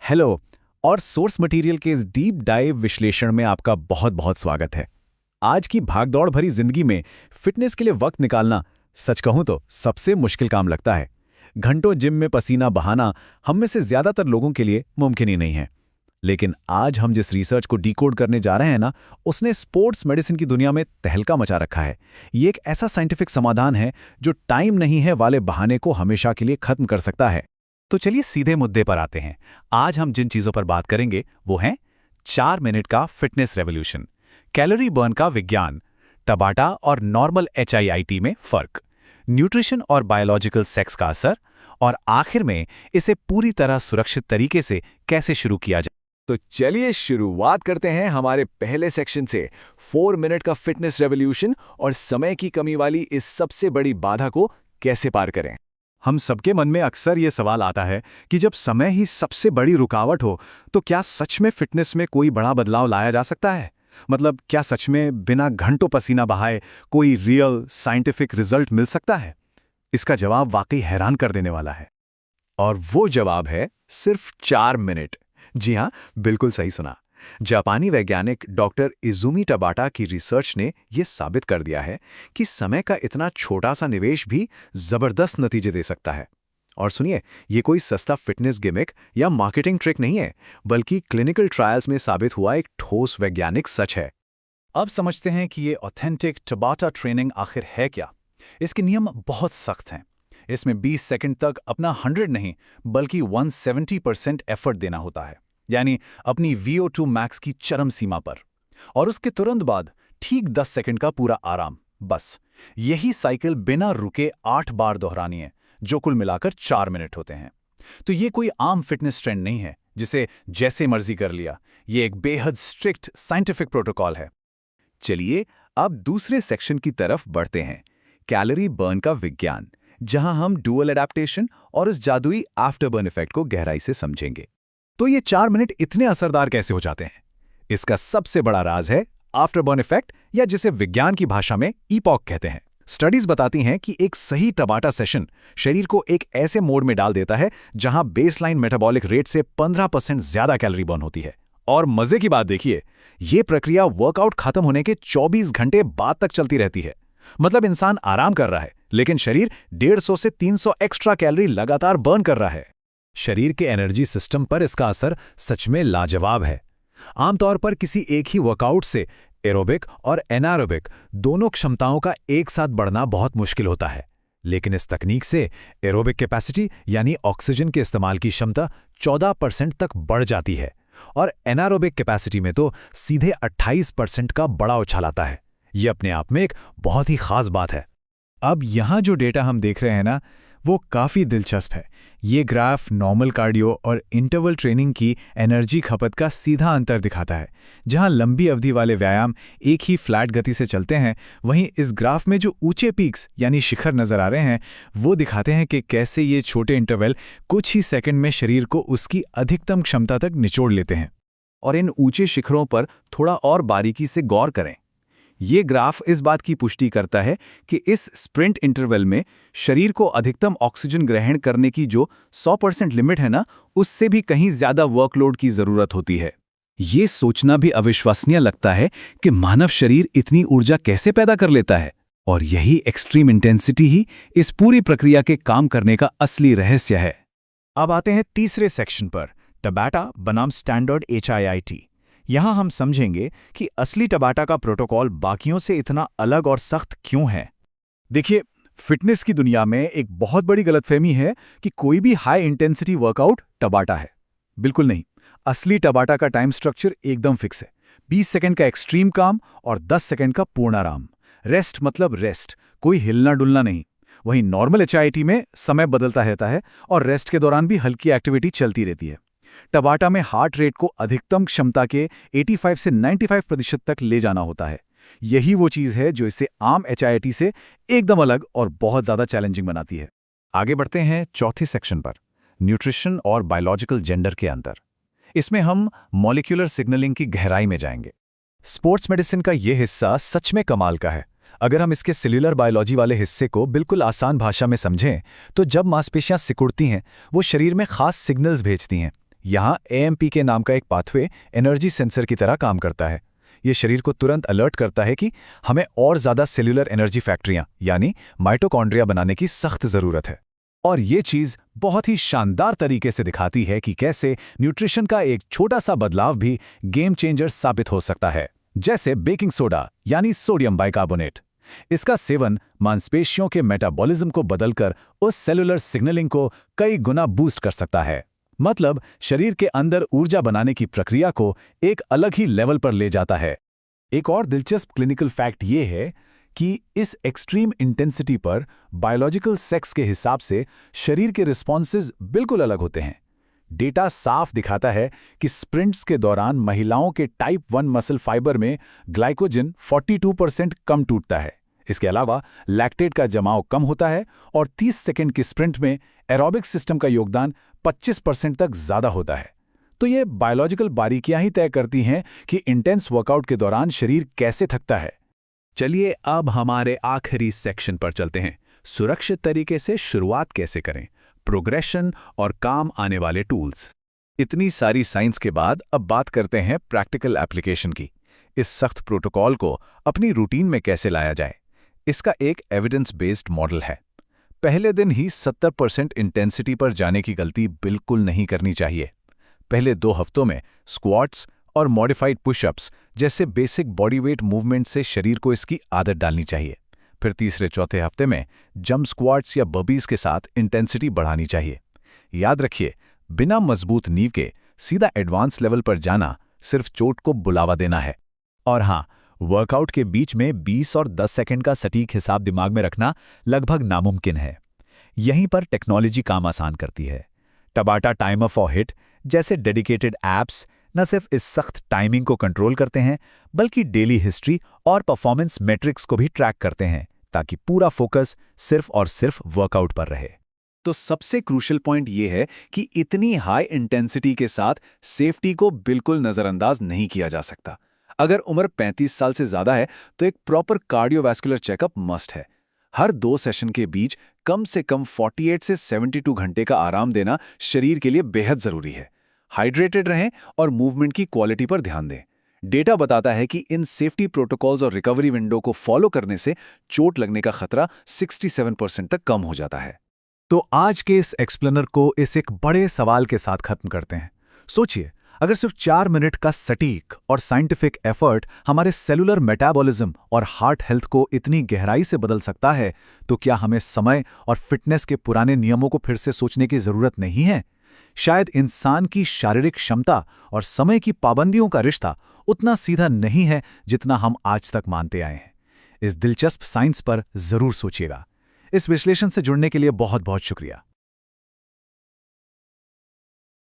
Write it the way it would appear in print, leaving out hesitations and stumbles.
Hello. और source material के इस डीप डाइव विश्लेषण में आपका बहुत बहुत स्वागत है। आज की भागदौड़ भरी जिंदगी में फिटनेस के लिए वक्त निकालना, सच कहूं तो सबसे मुश्किल काम लगता है। घंटों जिम में पसीना बहाना हम में से ज्यादातर लोगों के लिए मुमकिन ही नहीं है। लेकिन आज हम जिस रिसर्च को डिकोड करने जा रहे हैं ना, उसने स्पोर्ट्स मेडिसिन की दुनिया में तहलका मचा रखा है। ये एक ऐसा साइंटिफिक समाधान है जो टाइम नहीं है वाले बहाने को हमेशा के लिए खत्म कर सकता है। तो चलिए सीधे मुद्दे पर आते हैं। आज हम जिन चीजों पर बात करेंगे वो हैं 4 मिनट का फिटनेस रेवोल्यूशन, कैलोरी बर्न का विज्ञान, टबाटा और नॉर्मल HIIT में फर्क, न्यूट्रिशन और बायोलॉजिकल सेक्स का असर, और आखिर में इसे पूरी तरह सुरक्षित तरीके से कैसे शुरू किया जाए। तो चलिए शुरुआत करते हैं हमारे पहले सेक्शन से, 4 मिनट का फिटनेस रेवोल्यूशन और समय की कमी वाली इस सबसे बड़ी बाधा को कैसे पार करें। हम सबके मन में अक्सर ये सवाल आता है कि जब समय ही सबसे बड़ी रुकावट हो तो क्या सच में फिटनेस में कोई बड़ा बदलाव लाया जा सकता है? मतलब क्या सच में बिना घंटों पसीना बहाए कोई रियल साइंटिफिक रिजल्ट मिल सकता है? इसका जवाब वाकई हैरान कर देने वाला है। और वो जवाब है सिर्फ 4 मिनट। जी हाँ, बिल्कुल सही सुना। जापानी वैज्ञानिक डॉक्टर इजुमी टबाटा की रिसर्च ने यह साबित कर दिया है कि समय का इतना छोटा सा निवेश भी जबरदस्त नतीजे दे सकता है। और सुनिए, ये कोई सस्ता फिटनेस गिमिक या मार्केटिंग ट्रिक नहीं है, बल्कि क्लिनिकल ट्रायल्स में साबित हुआ एक ठोस वैज्ञानिक सच है। अब समझते हैं कि ये ऑथेंटिक टबाटा ट्रेनिंग आखिर है क्या। इसके नियम बहुत सख्त हैं। इसमें 20 सेकंड तक अपना 100 नहीं बल्कि 170% एफर्ट देना होता है, यानी अपनी VO2 मैक्स की चरम सीमा पर। और उसके तुरंत बाद ठीक 10 सेकंड का पूरा आराम। बस यही साइकिल बिना रुके 8 बार दोहरानी है, जो कुल मिलाकर 4 मिनट होते हैं। तो ये कोई आम फिटनेस ट्रेंड नहीं है जिसे जैसे मर्जी कर लिया। ये एक बेहद स्ट्रिक्ट साइंटिफिक प्रोटोकॉल है। चलिए अब दूसरे सेक्शन की तरफ बढ़ते हैं, कैलोरी बर्न का विज्ञान, जहां हम डुअल एडेप्टेशन और उस जादुई आफ्टर बर्न इफेक्ट को गहराई से समझेंगे। तो ये 4 मिनट इतने असरदार कैसे हो जाते हैं? इसका सबसे बड़ा राज है आफ्टर बर्न इफेक्ट, या जिसे विज्ञान की भाषा में ईपॉक कहते हैं। स्टडीज बताती हैं कि एक सही टबाटा सेशन शरीर को एक ऐसे मोड में डाल देता है जहां बेसलाइन मेटाबॉलिक रेट से 15% ज्यादा कैलोरी बर्न होती है। और मजे की बात देखिए, ये प्रक्रिया वर्कआउट खत्म होने के 24 घंटे बाद तक चलती रहती है। मतलब इंसान आराम कर रहा है, लेकिन शरीर 150 से 300 एक्स्ट्रा कैलोरी लगातार बर्न कर रहा है। शरीर के एनर्जी सिस्टम पर इसका असर सच में लाजवाब है। आमतौर पर किसी एक ही वर्कआउट से एरोबिक और एनारोबिक दोनों क्षमताओं का एक साथ बढ़ना बहुत मुश्किल होता है। लेकिन इस तकनीक से एरोबिक कैपेसिटी यानी ऑक्सीजन के इस्तेमाल की क्षमता 14% तक बढ़ जाती है, और एनारोबिक कैपेसिटी में तो सीधे 28% का बड़ा उछाल आता है। यह अपने आप में एक बहुत ही खास बात है। अब यहाँ जो डेटा हम देख रहे हैं ना, वो काफ़ी दिलचस्प है। ये ग्राफ नॉर्मल कार्डियो और इंटरवल ट्रेनिंग की एनर्जी खपत का सीधा अंतर दिखाता है। जहाँ लंबी अवधि वाले व्यायाम एक ही फ्लैट गति से चलते हैं, वहीं इस ग्राफ में जो ऊंचे पीक्स यानी शिखर नज़र आ रहे हैं, वो दिखाते हैं कि कैसे ये छोटे इंटरवल कुछ ही सेकंड में शरीर को उसकी अधिकतम क्षमता तक निचोड़ लेते हैं। और इन ऊंचे शिखरों पर थोड़ा और बारीकी से गौर करें। ये ग्राफ इस बात की पुष्टि करता है कि इस स्प्रिंट इंटरवल में शरीर को अधिकतम ऑक्सीजन ग्रहण करने की जो 100% लिमिट है ना, उससे भी कहीं ज्यादा वर्कलोड की जरूरत होती है। ये सोचना भी अविश्वसनीय लगता है कि मानव शरीर इतनी ऊर्जा कैसे पैदा कर लेता है। और यही एक्सट्रीम इंटेंसिटी ही इस पूरी प्रक्रिया के काम करने का असली रहस्य है। अब आते हैं तीसरे सेक्शन पर, टबाटा बनाम स्टैंडर्ड HIIT। यहां हम समझेंगे कि असली टबाटा का प्रोटोकॉल बाकियों से इतना अलग और सख्त क्यों है। देखिए, फिटनेस की दुनिया में एक बहुत बड़ी गलतफहमी है कि कोई भी हाई इंटेंसिटी वर्कआउट टबाटा है। बिल्कुल नहीं। असली टबाटा का टाइम स्ट्रक्चर एकदम फिक्स है। 20 सेकंड का एक्सट्रीम काम और 10 सेकंड का पूर्ण आराम। रेस्ट मतलब रेस्ट, कोई हिलना डुलना नहीं। वहीं नॉर्मल HIIT में समय बदलता रहता है और रेस्ट के दौरान भी हल्की एक्टिविटी चलती रहती है। टबाटा में हार्ट रेट को अधिकतम क्षमता के 85 से 95% तक ले जाना होता है। यही वो चीज़ है जो इसे आम HIIT से एकदम अलग और बहुत ज़्यादा चैलेंजिंग बनाती है। आगे बढ़ते हैं चौथे सेक्शन पर, न्यूट्रिशन और बायोलॉजिकल जेंडर के अंतर। इसमें हम मॉलिक्यूलर सिग्नलिंग की गहराई में जाएंगे। स्पोर्ट्स मेडिसिन का ये हिस्सा सच में कमाल का है। अगर हम इसके सेल्यूलर बायोलॉजी वाले हिस्से को बिल्कुल आसान भाषा में समझें, तो जब मांसपेशियां सिकुड़ती हैं, वो शरीर में खास सिग्नल्स भेजती हैं। यहाँ AMP नाम का एक पाथवे एनर्जी सेंसर की तरह काम करता है। ये शरीर को तुरंत अलर्ट करता है कि हमें और ज़्यादा सेल्युलर एनर्जी फैक्ट्रियां यानी माइटोकॉन्ड्रिया बनाने की सख्त ज़रूरत है। और ये चीज़ बहुत ही शानदार तरीके से दिखाती है कि कैसे न्यूट्रिशन का एक छोटा सा बदलाव भी गेम चेंजर साबित हो सकता है, जैसे बेकिंग सोडा यानी सोडियम बाइकार्बोनेट। इसका सेवन मांसपेशियों के मेटाबॉलिज्म को बदलकर उस सेलुलर सिग्नलिंग को कई गुना बूस्ट कर सकता है। मतलब शरीर के अंदर ऊर्जा बनाने की प्रक्रिया को एक अलग ही लेवल पर ले जाता है। एक और दिलचस्प क्लिनिकल फैक्ट ये है कि इस एक्सट्रीम इंटेंसिटी पर बायोलॉजिकल सेक्स के हिसाब से शरीर के रिस्पॉन्सेज बिल्कुल अलग होते हैं। डेटा साफ दिखाता है कि स्प्रिंट्स के दौरान महिलाओं के टाइप 1 मसल फाइबर में ग्लाइकोजन 42% कम टूटता है। इसके अलावा लैक्टेट का जमाव कम होता है और 30 सेकंड की स्प्रिंट में एरोबिक सिस्टम का योगदान 25% तक ज़्यादा होता है। तो ये बायोलॉजिकल बारीकियां ही तय करती हैं कि इंटेंस वर्कआउट के दौरान शरीर कैसे थकता है। चलिए अब हमारे आखिरी सेक्शन पर चलते हैं। सुरक्षित तरीके से शुरुआत कैसे करें, प्रोग्रेशन और काम आने वाले टूल्स। इतनी सारी साइंस के बाद अब बात करते हैं प्रैक्टिकल एप्लीकेशन की। इस सख्त प्रोटोकॉल को अपनी रूटीन में कैसे लाया जाए, इसका एक एविडेंस बेस्ड मॉडल है। पहले दिन ही 70% इंटेंसिटी पर जाने की गलती बिल्कुल नहीं करनी चाहिए। पहले 2 हफ्तों में स्क्वाट्स और मॉडिफाइड पुशअप्स जैसे बेसिक बॉडी वेट मूवमेंट से शरीर को इसकी आदत डालनी चाहिए। फिर तीसरे चौथे हफ्ते में जंप स्क्वाट्स या बर्पीज के साथ इंटेंसिटी बढ़ानी चाहिए। याद रखिए, बिना मजबूत नींव के सीधा एडवांस लेवल पर जाना सिर्फ चोट को बुलावा देना है। और हाँ, वर्कआउट के बीच में 20 और 10 सेकंड का सटीक हिसाब दिमाग में रखना लगभग नामुमकिन है। यहीं पर टेक्नोलॉजी काम आसान करती है। टबाटा टाइमर फॉर हिट जैसे डेडिकेटेड ऐप्स न सिर्फ इस सख्त टाइमिंग को कंट्रोल करते हैं, बल्कि डेली हिस्ट्री और परफॉर्मेंस मैट्रिक्स को भी ट्रैक करते हैं, ताकि पूरा फोकस सिर्फ और सिर्फ वर्कआउट पर रहे। तो सबसे क्रूशियल पॉइंट ये है कि इतनी हाई इंटेंसिटी के साथ सेफ्टी को बिल्कुल नज़रअंदाज नहीं किया जा सकता। अगर उम्र 35 साल से ज़्यादा है तो एक प्रॉपर कार्डियोवैस्कुलर चेकअप मस्ट है। हर 2 सेशन के बीच कम से कम 48 से 72 घंटे का आराम देना शरीर के लिए बेहद ज़रूरी है। हाइड्रेटेड रहें और मूवमेंट की क्वालिटी पर ध्यान दें। डेटा बताता है कि इन सेफ्टी प्रोटोकॉल्स और रिकवरी विंडो को फॉलो करने से चोट लगने का खतरा 67% तक कम हो जाता है। तो आज के इस एक्सप्लेनर को इस एक बड़े सवाल के साथ खत्म करते हैं। सोचिए, अगर सिर्फ 4 मिनट का सटीक और साइंटिफिक एफर्ट हमारे सेलुलर मेटाबॉलिज्म और हार्ट हेल्थ को इतनी गहराई से बदल सकता है, तो क्या हमें समय और फिटनेस के पुराने नियमों को फिर से सोचने की जरूरत नहीं है? शायद इंसान की शारीरिक क्षमता और समय की पाबंदियों का रिश्ता उतना सीधा नहीं है जितना हम आज तक मानते आए हैं। इस दिलचस्प साइंस पर जरूर सोचिएगा। इस विश्लेषण से जुड़ने के लिए बहुत बहुत शुक्रिया।